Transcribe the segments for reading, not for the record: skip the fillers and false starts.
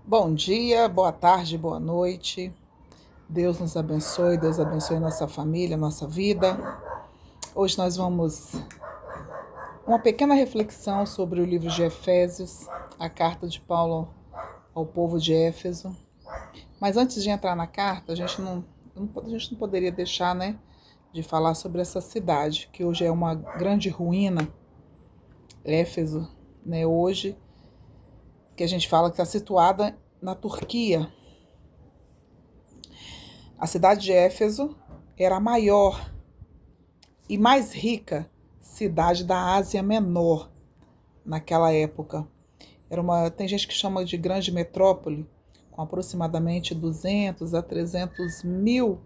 Bom dia, boa tarde, boa noite. Deus nos abençoe, Deus abençoe nossa família, nossa vida. Hoje nós vamos uma pequena reflexão sobre o livro de Efésios, a carta de Paulo ao povo de Éfeso. Mas antes de entrar na carta, a gente não poderia deixar, de falar sobre essa cidade, que hoje é uma grande ruína, Éfeso, hoje, que a gente fala que está situada na Turquia. A cidade de Éfeso era a maior e mais rica cidade da Ásia Menor naquela época. Tem gente que chama de grande metrópole, com aproximadamente 200 a 300 mil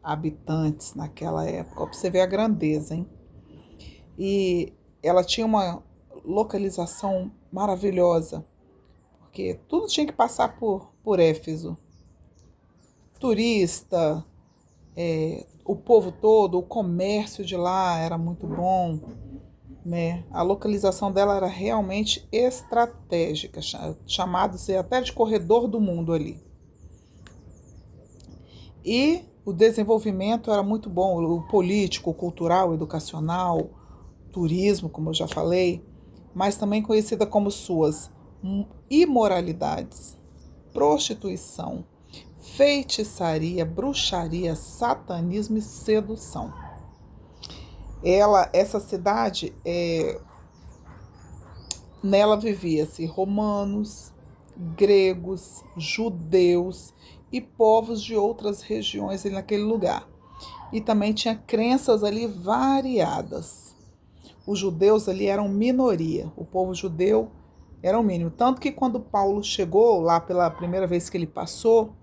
habitantes naquela época. Para você ver a grandeza, hein? E ela tinha uma localização maravilhosa, porque tudo tinha que passar por Éfeso. Turista, o povo todo, o comércio de lá era muito bom, né? A localização dela era realmente estratégica, chamado-se até de corredor do mundo ali. E o desenvolvimento era muito bom, o político, o cultural, o educacional, turismo, como eu já falei, mas também conhecida como suas imoralidades, prostituição, feitiçaria, bruxaria, satanismo e sedução. Essa cidade, nela vivia-se romanos, gregos, judeus e povos de outras regiões ali naquele lugar. E também tinha crenças ali variadas. Os judeus ali eram minoria, o povo judeu era o mínimo. Tanto que quando Paulo chegou lá pela primeira vez que ele passou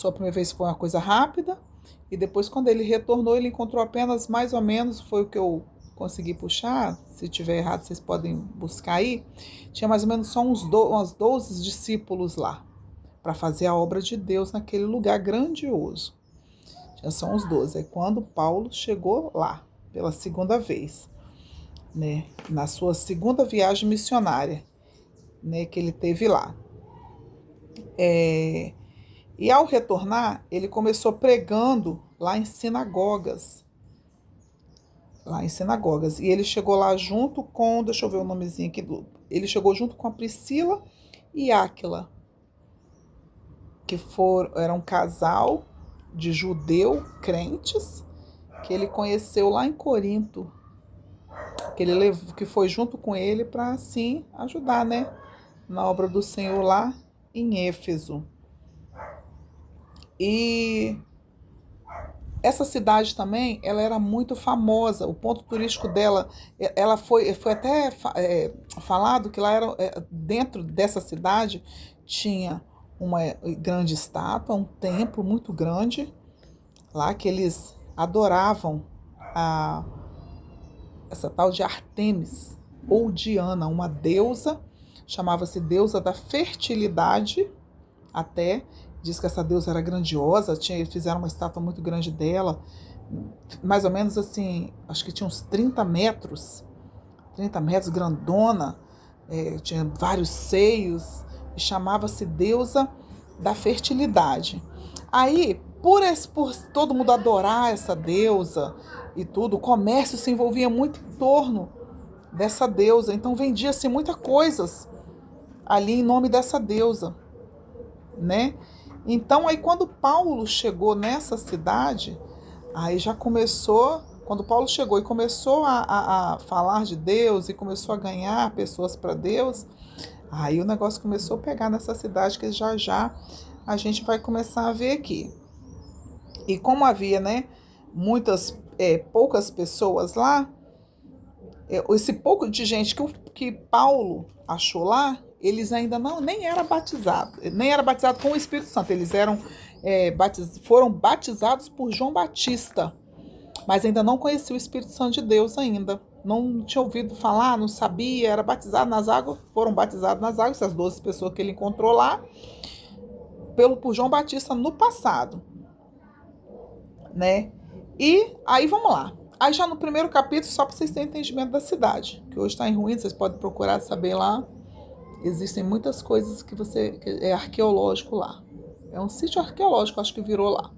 a primeira vez, foi uma coisa rápida, e depois quando ele retornou, ele encontrou apenas mais ou menos, foi o que eu consegui puxar, se tiver errado vocês podem buscar aí, tinha mais ou menos só umas 12 discípulos lá, para fazer a obra de Deus naquele lugar grandioso. Já são os 12. É quando Paulo chegou lá, pela segunda vez, na sua segunda viagem missionária, que ele teve lá. E ao retornar, ele começou pregando lá em sinagogas. E ele chegou lá junto com, deixa eu ver o nomezinho aqui, ele chegou junto com a Priscila e Áquila, que era um casal de judeu crentes que ele conheceu lá em Corinto, que foi junto com ele para assim ajudar, na obra do Senhor lá em Éfeso. E essa cidade também, ela era muito famosa. O ponto turístico dela, ela foi até falado que lá dentro dessa cidade tinha uma grande estátua, um templo muito grande lá que eles adoravam essa tal de Artemis ou Diana, uma deusa, chamava-se deusa da fertilidade. Até diz que essa deusa era grandiosa, fizeram uma estátua muito grande dela, mais ou menos assim, acho que tinha uns 30 metros, grandona, tinha vários seios, e chamava-se deusa da fertilidade. Aí, por todo mundo adorar essa deusa e tudo, o comércio se envolvia muito em torno dessa deusa, então vendia-se muitas coisas ali em nome dessa deusa, né? Então aí quando Paulo chegou nessa cidade, aí já começou, quando Paulo chegou e começou a falar de Deus e começou a ganhar pessoas para Deus, aí o negócio começou a pegar nessa cidade, que já já a gente vai começar a ver aqui. E como havia, poucas pessoas lá, esse pouco de gente que Paulo achou lá, eles ainda nem eram batizados, nem era batizado com o Espírito Santo, eles foram batizados por João Batista, mas ainda não conhecia o Espírito Santo de Deus ainda, não tinha ouvido falar, não sabia, era batizado nas águas, foram batizados nas águas, essas 12 pessoas que ele encontrou lá, por João Batista no passado, né? E aí vamos lá. Aí já no primeiro capítulo, só para vocês terem entendimento da cidade, que hoje está em ruínas, vocês podem procurar saber lá. Existem muitas coisas que é arqueológico lá. É um sítio arqueológico, acho que virou lá.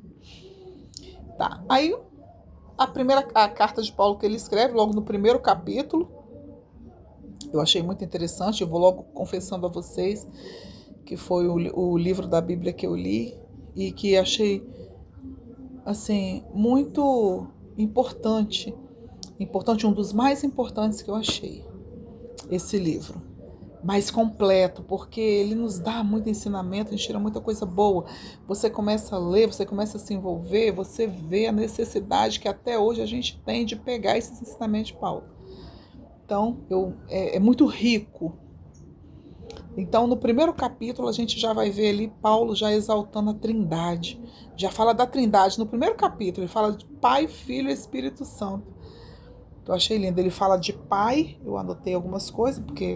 Tá. Aí a carta de Paulo que ele escreve, logo no primeiro capítulo, eu achei muito interessante. Eu vou logo confessando a vocês que foi o livro da Bíblia que eu li e que achei assim muito importante, um dos mais importantes que eu achei esse livro, mais completo, porque ele nos dá muito ensinamento, a gente tira muita coisa boa. Você começa a ler, você começa a se envolver, você vê a necessidade que até hoje a gente tem de pegar esses ensinamentos de Paulo. Então, é muito rico. Então, no primeiro capítulo, a gente já vai ver ali Paulo já exaltando a Trindade. Já fala da Trindade. No primeiro capítulo, ele fala de Pai, Filho e Espírito Santo. Eu achei lindo. Ele fala de Pai, eu anotei algumas coisas, porque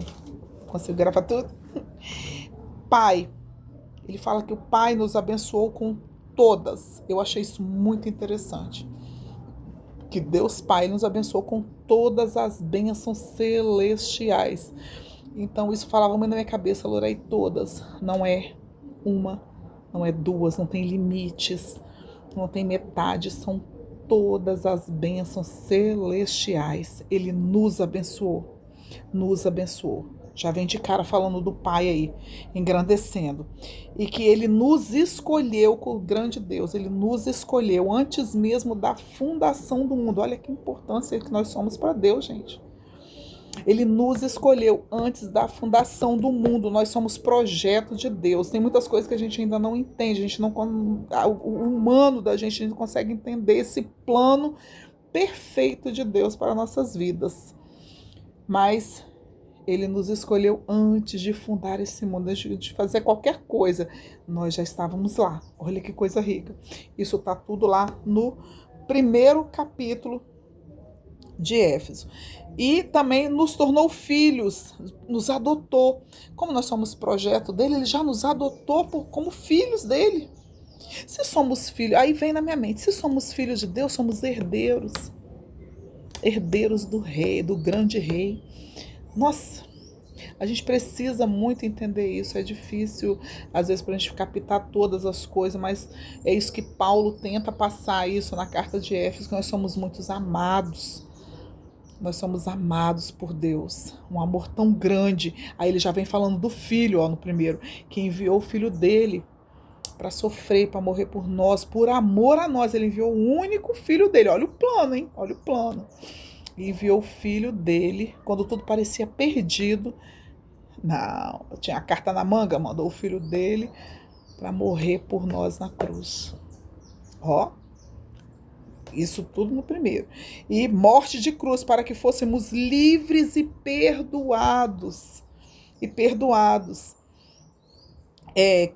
consigo gravar tudo. Pai. Ele fala que o Pai nos abençoou com todas. Eu achei isso muito interessante. Que Deus Pai nos abençoou com todas as bênçãos celestiais. Então isso falava muito na minha cabeça, Lorei, todas. Não é uma, não é duas, não tem limites, não tem metade, são todas as bênçãos celestiais. Ele nos abençoou, nos abençoou. Já vem de cara falando do Pai aí, engrandecendo. E que ele nos escolheu com o grande Deus. Ele nos escolheu antes mesmo da fundação do mundo. Olha que importância que nós somos para Deus, gente. Ele nos escolheu antes da fundação do mundo. Nós somos projeto de Deus. Tem muitas coisas que a gente ainda não entende. A gente não, o humano da gente não consegue entender esse plano perfeito de Deus para nossas vidas. Mas ele nos escolheu antes de fundar esse mundo, antes de fazer qualquer coisa. Nós já estávamos lá. Olha que coisa rica. Isso está tudo lá no primeiro capítulo de Éfeso. E também nos tornou filhos, nos adotou. Como nós somos projeto dele, ele já nos adotou como filhos dele. Se somos filhos, aí vem na minha mente, se somos filhos de Deus, somos herdeiros. Herdeiros do rei, do grande rei. Nossa, a gente precisa muito entender isso. É difícil, às vezes, para a gente captar todas as coisas, mas é isso que Paulo tenta passar isso na carta de Éfeso, que nós somos muitos amados. Nós somos amados por Deus, um amor tão grande. Aí ele já vem falando do filho, ó, no primeiro, que enviou o filho dele para sofrer, para morrer por nós, por amor a nós. Ele enviou o único filho dele. Olha o plano, hein? Olha o plano. E enviou o filho dele quando tudo parecia perdido. Não, tinha a carta na manga, mandou o filho dele para morrer por nós na cruz. Ó, isso tudo no primeiro. E morte de cruz para que fôssemos livres e perdoados. E perdoados.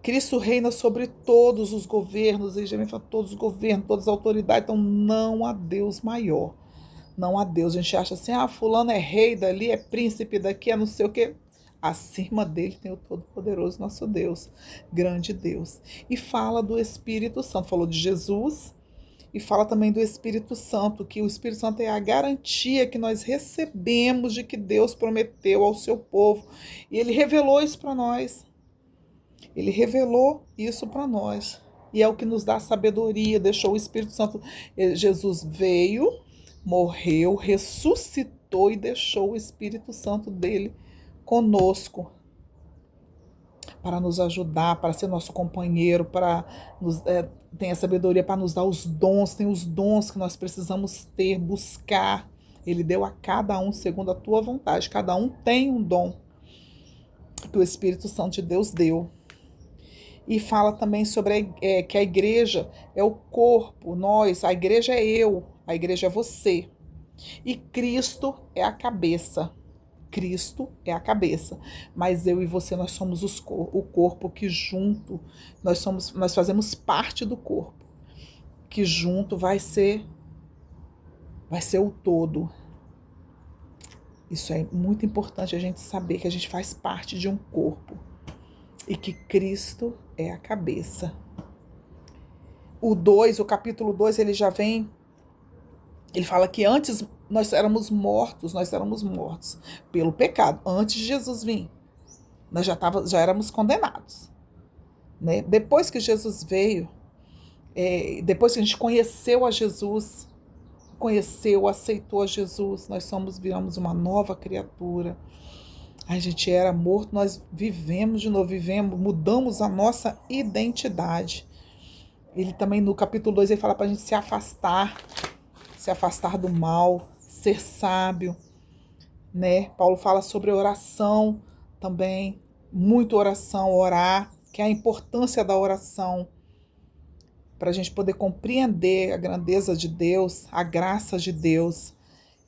Cristo reina sobre todos os governos, e já fala todos os governos, todas as autoridades, então não há Deus maior. Não há Deus. A gente acha assim, fulano é rei dali, é príncipe daqui, é não sei o quê. Acima dele tem o Todo-Poderoso nosso Deus, grande Deus. E fala do Espírito Santo, falou de Jesus e fala também do Espírito Santo, que o Espírito Santo é a garantia que nós recebemos de que Deus prometeu ao seu povo. E ele revelou isso para nós. Ele revelou isso para nós. E é o que nos dá sabedoria, deixou o Espírito Santo. Jesus veio, morreu, ressuscitou e deixou o Espírito Santo dele conosco, para nos ajudar, para ser nosso companheiro, para nos tem a sabedoria para nos dar os dons, tem os dons que nós precisamos ter, buscar. Ele deu a cada um segundo a tua vontade. Cada um tem um dom que o Espírito Santo de Deus deu. E fala também sobre que a igreja é o corpo, nós, a igreja é eu, a igreja é você. E Cristo é a cabeça. Cristo é a cabeça, mas eu e você, nós somos o corpo que junto, nós fazemos parte do corpo, que junto vai ser o todo. Isso é muito importante a gente saber que a gente faz parte de um corpo e que Cristo é a cabeça. O capítulo 2, ele já vem, ele fala que antes nós éramos mortos pelo pecado, antes de Jesus vir. Nós já éramos condenados, né? Depois que Jesus veio, depois que a gente conheceu a Jesus, conheceu, aceitou a Jesus, viramos uma nova criatura. A gente era morto, nós vivemos de novo, mudamos a nossa identidade. Ele também, no capítulo 2, ele fala para a gente se afastar do mal, ser sábio, né? Paulo fala sobre oração também, muito oração, orar, que é a importância da oração, para a gente poder compreender a grandeza de Deus, a graça de Deus,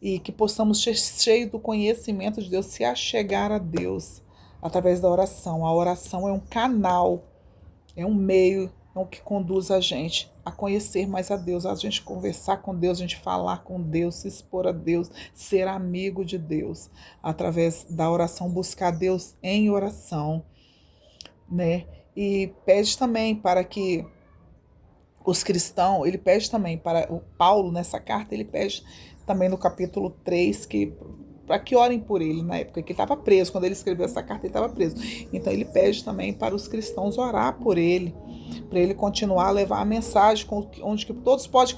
e que possamos ser cheios do conhecimento de Deus, se achegar a Deus através da oração. A oração é um canal, é um meio, é o que conduz a gente a conhecer mais a Deus, a gente conversar com Deus, a gente falar com Deus, se expor a Deus, ser amigo de Deus, através da oração, buscar Deus em oração, né? E pede também para que os cristãos, ele pede também para o Paulo, nessa carta, ele pede também no capítulo 3, para que orem por ele, na época que ele estava preso, quando ele escreveu essa carta ele estava preso. Então ele pede também para os cristãos orar por ele, para ele continuar a levar a mensagem, onde que todos possam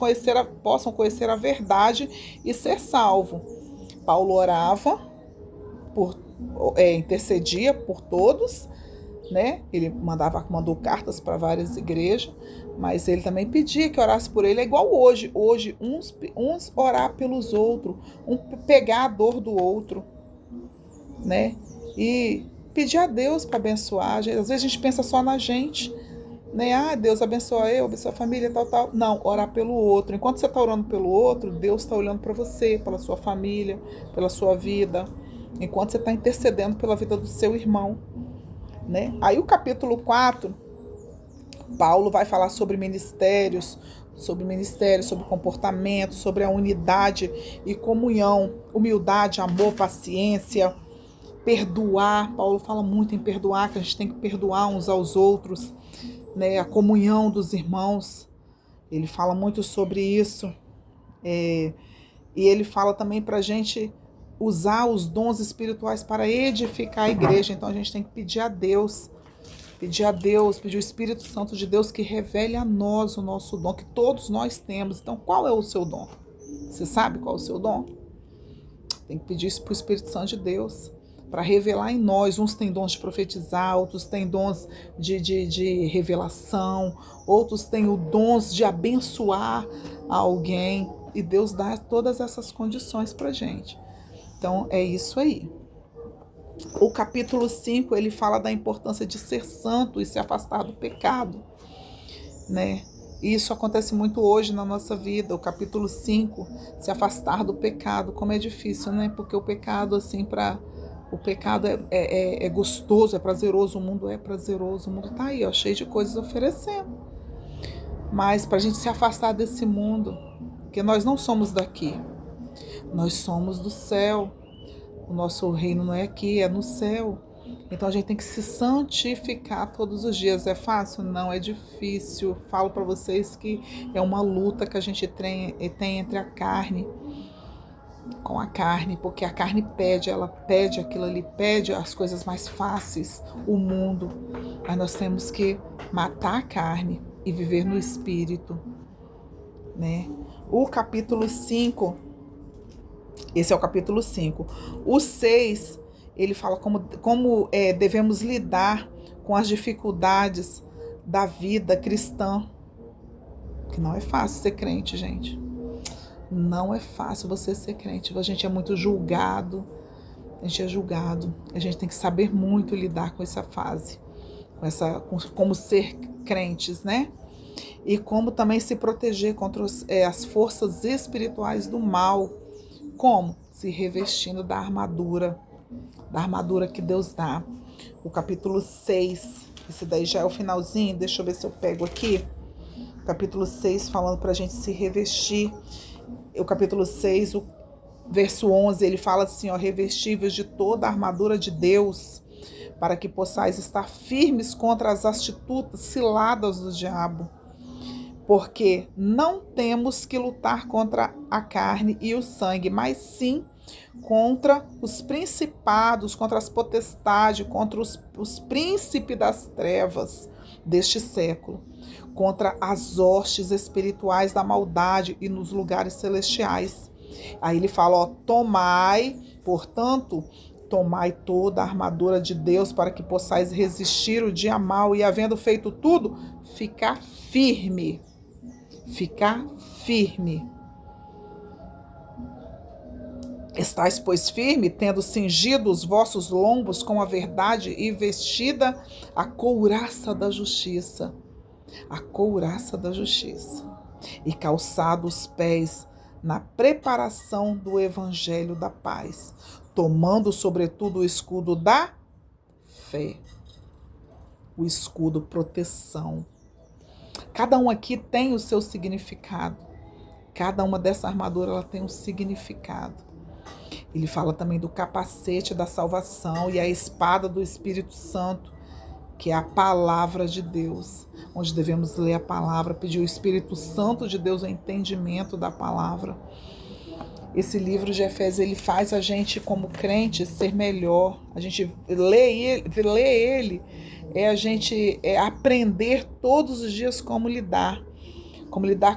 conhecer a verdade e ser salvo. Paulo orava, intercedia por todos, né? Ele mandou cartas para várias igrejas, mas ele também pedia que orasse por ele. É igual hoje. Hoje, uns orar pelos outros, pegar a dor do outro, né? E pedir a Deus para abençoar. Às vezes a gente pensa só na gente, né? Ah, Deus abençoa eu, abençoa a família, tal. Não, orar pelo outro. Enquanto você está orando pelo outro, Deus está olhando para você, pela sua família, pela sua vida. Enquanto você está intercedendo pela vida do seu irmão, né? Aí o capítulo 4, Paulo vai falar sobre ministérios, sobre comportamento, sobre a unidade e comunhão, humildade, amor, paciência, perdoar. Paulo fala muito em perdoar, que a gente tem que perdoar uns aos outros, né? A comunhão dos irmãos, ele fala muito sobre isso. E ele fala também para a gente usar os dons espirituais para edificar a igreja. Então a gente tem que pedir o Espírito Santo de Deus que revele a nós o nosso dom, que todos nós temos. Então qual é o seu dom? Você sabe qual é o seu dom? Tem que pedir isso para o Espírito Santo de Deus, para revelar em nós. Uns têm dons de profetizar, outros têm dons de revelação, outros têm o dons de abençoar alguém, e Deus dá todas essas condições para a gente. Então, é isso aí. O capítulo 5, ele fala da importância de ser santo e se afastar do pecado, né? E isso acontece muito hoje na nossa vida. O capítulo 5, se afastar do pecado. Como é difícil, né? Porque o pecado, o pecado é gostoso, é prazeroso, o mundo é prazeroso, o mundo tá aí, ó, cheio de coisas oferecendo. Mas para a gente se afastar desse mundo, porque nós não somos daqui, nós somos do céu. O nosso reino não é aqui, é no céu. Então a gente tem que se santificar todos os dias. É fácil? Não, é difícil. Falo para vocês que é uma luta que a gente tem entre a carne, com a carne, porque a carne ela pede aquilo ali, pede as coisas mais fáceis, o mundo. Mas nós temos que matar a carne e viver no Espírito, né? O capítulo 5, esse é o capítulo 5. O 6, ele fala como devemos lidar com as dificuldades da vida cristã. Que não é fácil ser crente, gente. Não é fácil você ser crente. A gente é muito julgado. A gente é julgado. A gente tem que saber muito lidar com essa fase. Como ser crentes, né? E como também se proteger contra as forças espirituais do mal. Como? Se revestindo da armadura que Deus dá. O capítulo 6, esse daí já é o finalzinho, deixa eu ver se eu pego aqui. Capítulo 6, falando para a gente se revestir. O capítulo 6, o verso 11, ele fala assim, ó, revestíveis de toda a armadura de Deus, para que possais estar firmes contra as astutas ciladas do diabo. Porque não temos que lutar contra a carne e o sangue, mas sim contra os principados, contra as potestades, contra os príncipes das trevas deste século, contra as hostes espirituais da maldade e nos lugares celestiais. Aí ele fala, ó, tomai, portanto, tomai toda a armadura de Deus para que possais resistir o dia mau e, havendo feito tudo, ficar firme. Ficar firme. Estais, pois, firme, tendo cingido os vossos lombos com a verdade e vestida a couraça da justiça. A couraça da justiça. E calçado os pés na preparação do evangelho da paz, tomando sobretudo o escudo da fé. O escudo proteção. Cada um aqui tem o seu significado. Cada uma dessa armadura ela tem um significado. Ele fala também do capacete da salvação e a espada do Espírito Santo, que é a palavra de Deus, onde devemos ler a palavra, pedir o Espírito Santo de Deus o entendimento da palavra. Esse livro de Efésios, ele faz a gente, como crente, ser melhor. A gente lê ele a gente aprender todos os dias como lidar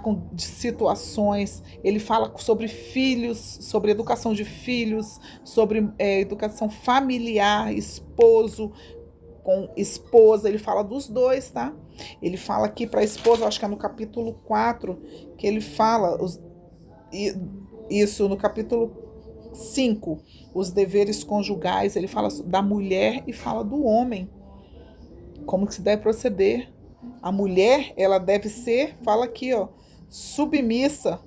com situações. Ele fala sobre filhos, sobre educação de filhos, sobre educação familiar, esposo com esposa. Ele fala dos dois, tá? Ele fala aqui para a esposa, eu acho que é no capítulo 4, que ele fala, isso no capítulo 5, os deveres conjugais. Ele fala da mulher e fala do homem, como que se deve proceder. A mulher, ela deve ser, fala aqui, ó, submissa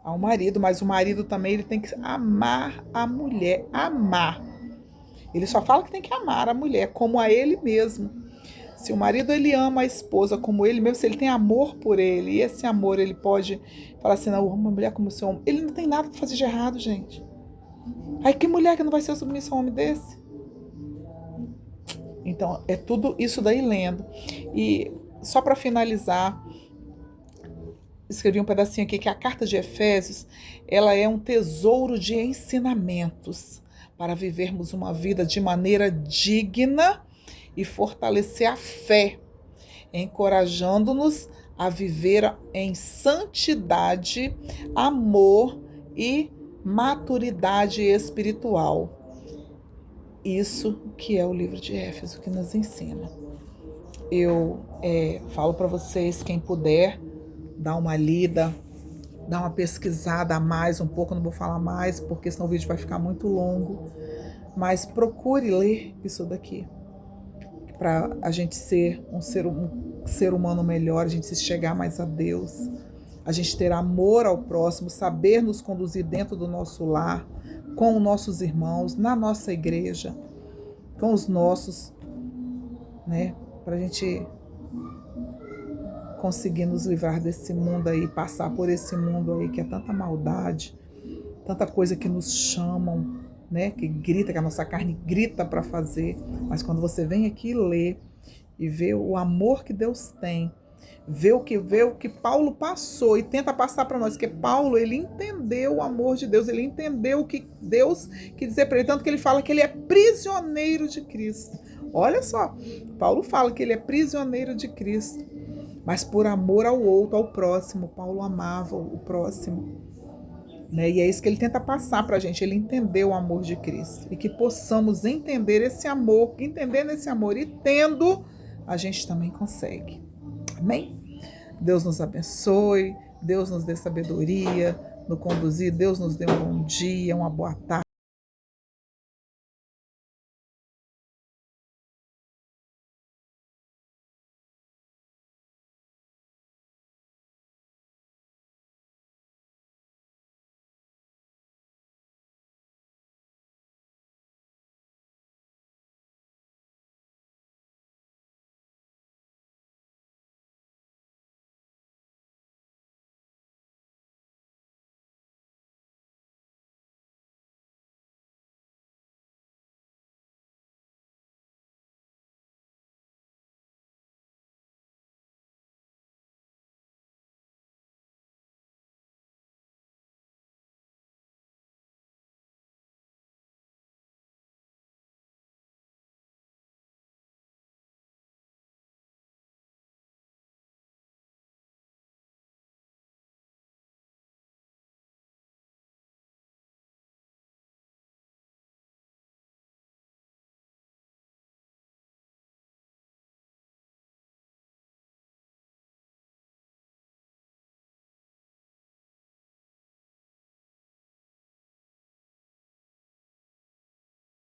ao marido, mas o marido também ele tem que amar a mulher, amar. Ele só fala que tem que amar a mulher como a ele mesmo. Se o marido ele ama a esposa como ele mesmo, se ele tem amor por ele, e esse amor ele pode falar assim, não, eu amo a mulher como seu homem. Ele não tem nada para fazer de errado, gente. Aí que mulher que não vai ser submissa a um homem desse? Então, é tudo isso daí lendo. E só para finalizar, escrevi um pedacinho aqui que a carta de Efésios, ela é um tesouro de ensinamentos para vivermos uma vida de maneira digna e fortalecer a fé, encorajando-nos a viver em santidade, amor e maturidade espiritual. Isso que é o livro de Éfeso que nos ensina. Eu falo para vocês, quem puder, dar uma lida, dar uma pesquisada a mais um pouco, não vou falar mais, porque senão o vídeo vai ficar muito longo, mas procure ler isso daqui, para a gente ser um ser humano melhor, a gente se chegar mais a Deus, a gente ter amor ao próximo, saber nos conduzir dentro do nosso lar, com os nossos irmãos, na nossa igreja, com os nossos, né? Para a gente conseguir nos livrar desse mundo aí, passar por esse mundo aí que é tanta maldade, tanta coisa que nos chamam, né? Que grita, que a nossa carne grita para fazer. Mas quando você vem aqui ler e vê o amor que Deus tem, vê o que Paulo passou e tenta passar para nós, que Paulo, ele entendeu o amor de Deus, ele entendeu o que Deus quis dizer para ele, tanto que ele fala que ele é prisioneiro de Cristo. Olha só, Paulo fala que ele é prisioneiro de Cristo, mas por amor ao outro, ao próximo. Paulo amava o próximo, né? E é isso que ele tenta passar para a gente, ele entendeu o amor de Cristo, e que possamos entender esse amor, entendendo esse amor e tendo, a gente também consegue. Amém? Deus nos abençoe, Deus nos dê sabedoria no conduzir, Deus nos dê um bom dia, uma boa tarde.